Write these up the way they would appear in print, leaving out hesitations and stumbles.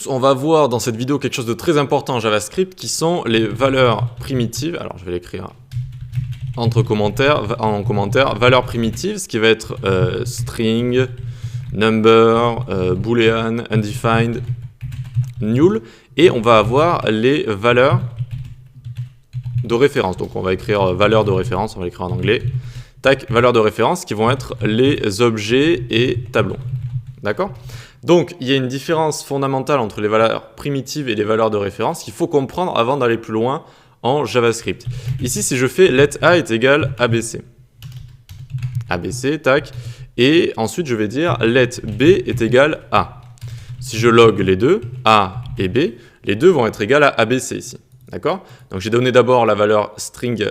On va voir dans cette vidéo quelque chose de très important en JavaScript qui sont les valeurs primitives. Alors je vais l'écrire en commentaire, valeurs primitives, ce qui va être string, number, boolean, undefined, null, et on va avoir les valeurs de référence. Donc on va écrire valeurs de référence, on va l'écrire en anglais. Tac, valeurs de référence qui vont être les objets et tableaux. D'accord ? Donc, il y a une différence fondamentale entre les valeurs primitives et les valeurs de référence qu'il faut comprendre avant d'aller plus loin en JavaScript. Ici, si je fais let a est égal ABC. ABC, tac. Et ensuite, je vais dire let b est égal a. Si je log les deux, a et b, les deux vont être égales à ABC ici. D'accord ? Donc, j'ai donné d'abord la valeur string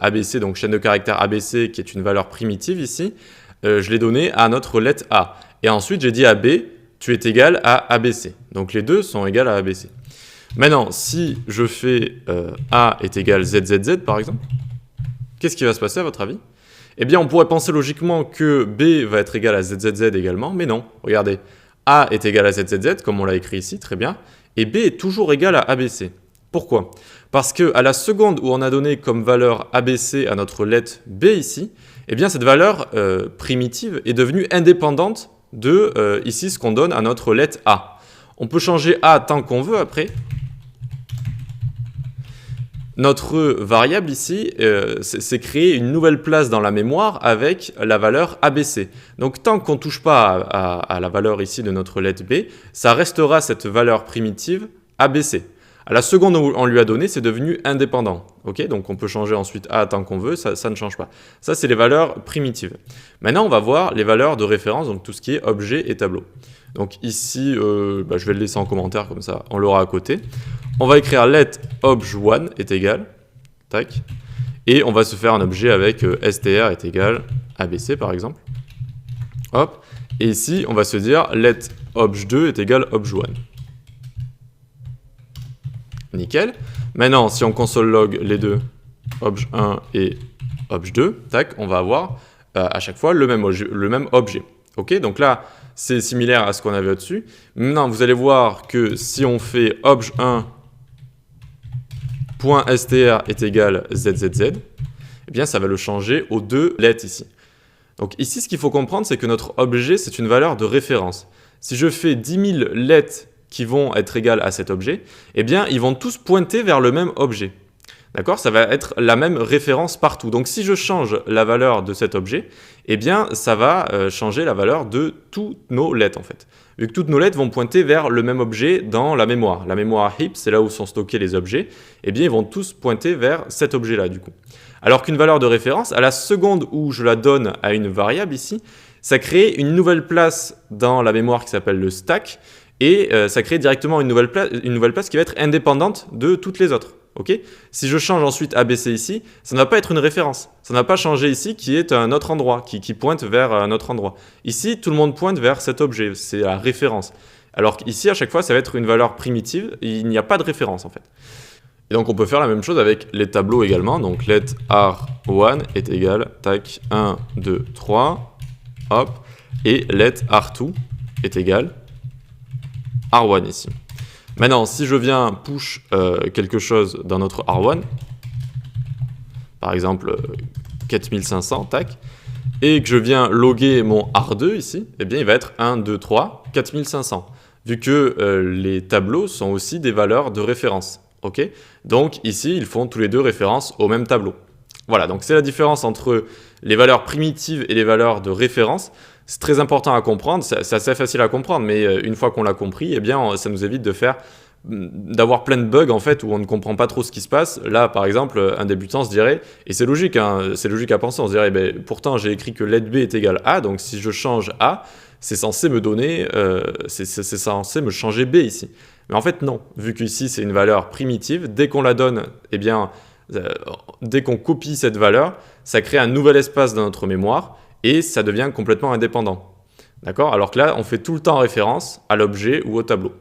ABC, donc chaîne de caractères ABC, qui est une valeur primitive ici. Je l'ai donnée à notre let a. Et ensuite, j'ai dit à b, tu es égal à ABC. Donc, les deux sont égales à ABC. Maintenant, si je fais A est égal ZZZ, par exemple, qu'est-ce qui va se passer à votre avis? Eh bien, on pourrait penser logiquement que B va être égal à ZZZ également, mais non. Regardez, A est égal à ZZZ, comme on l'a écrit ici, très bien, et B est toujours égal à ABC. Pourquoi? Parce qu'à la seconde où on a donné comme valeur ABC à notre let B ici, eh bien, cette valeur primitive est devenue indépendante de ici ce qu'on donne à notre let A. On peut changer A tant qu'on veut après. Notre variable ici, c'est créer une nouvelle place dans la mémoire avec la valeur ABC. Donc tant qu'on ne touche pas à la valeur ici de notre let B, ça restera cette valeur primitive ABC. À la seconde où on lui a donné, c'est devenu indépendant. Okay, donc on peut changer ensuite A tant qu'on veut, ça ne change pas. Ça, c'est les valeurs primitives. Maintenant, on va voir les valeurs de référence, donc tout ce qui est objet et tableau. Donc ici, je vais le laisser en commentaire, comme ça on l'aura à côté. On va écrire let obj1 est égal, tac, et on va se faire un objet avec str est égal ABC par exemple. Hop, et ici, on va se dire let obj2 est égal obj1. Nickel. Maintenant, si on console log les deux, obj1 et obj2, tac, on va avoir à chaque fois le même objet. Ok, donc là, c'est similaire à ce qu'on avait au-dessus. Maintenant, vous allez voir que si on fait obj1.str est égal zzz, eh bien, ça va le changer aux deux let ici. Donc ici, ce qu'il faut comprendre, c'est que notre objet, c'est une valeur de référence. Si je fais 10 000 let qui vont être égales à cet objet, eh bien, ils vont tous pointer vers le même objet. D'accord? Ça va être la même référence partout. Donc, si je change la valeur de cet objet, eh bien, ça va changer la valeur de tous nos lets, en fait. Vu que toutes nos lets vont pointer vers le même objet dans la mémoire. La mémoire heap, c'est là où sont stockés les objets. Eh bien, ils vont tous pointer vers cet objet-là, du coup. Alors qu'une valeur de référence, à la seconde où je la donne à une variable ici, ça crée une nouvelle place dans la mémoire qui s'appelle le stack. Et ça crée directement une nouvelle place qui va être indépendante de toutes les autres. Okay, si je change ensuite ABC ici, ça ne va pas être une référence. Ça ne va pas changer ici qui est un autre endroit, qui pointe vers un autre endroit. Ici, tout le monde pointe vers cet objet, c'est la référence. Alors qu'ici, à chaque fois, ça va être une valeur primitive, il n'y a pas de référence en fait. Et donc on peut faire la même chose avec les tableaux également. Donc let R1 est égal, tac, 1, 2, 3, hop, et let R2 est égal R1 ici. Maintenant, si je viens push quelque chose dans notre R1, par exemple 4500, tac, et que je viens loguer mon R2 ici, eh bien il va être 1, 2, 3, 4500, vu que les tableaux sont aussi des valeurs de référence. Okay, donc ici, ils font tous les deux référence au même tableau. Voilà, donc c'est la différence entre les valeurs primitives et les valeurs de référence. C'est très important à comprendre, c'est assez facile à comprendre, mais une fois qu'on l'a compris, eh bien, ça nous évite d'avoir plein de bugs en fait, où on ne comprend pas trop ce qui se passe. Là, par exemple, un débutant se dirait, et c'est logique, hein, c'est logique à penser, on se dirait, pourtant j'ai écrit que let B est égal A, donc si je change A, c'est censé me donner, c'est censé me changer B ici. Mais en fait, non, vu qu'ici c'est une valeur primitive, dès qu'on la donne, eh bien, dès qu'on copie cette valeur, ça crée un nouvel espace dans notre mémoire et ça devient complètement indépendant. D'accord? Alors que là, on fait tout le temps référence à l'objet ou au tableau.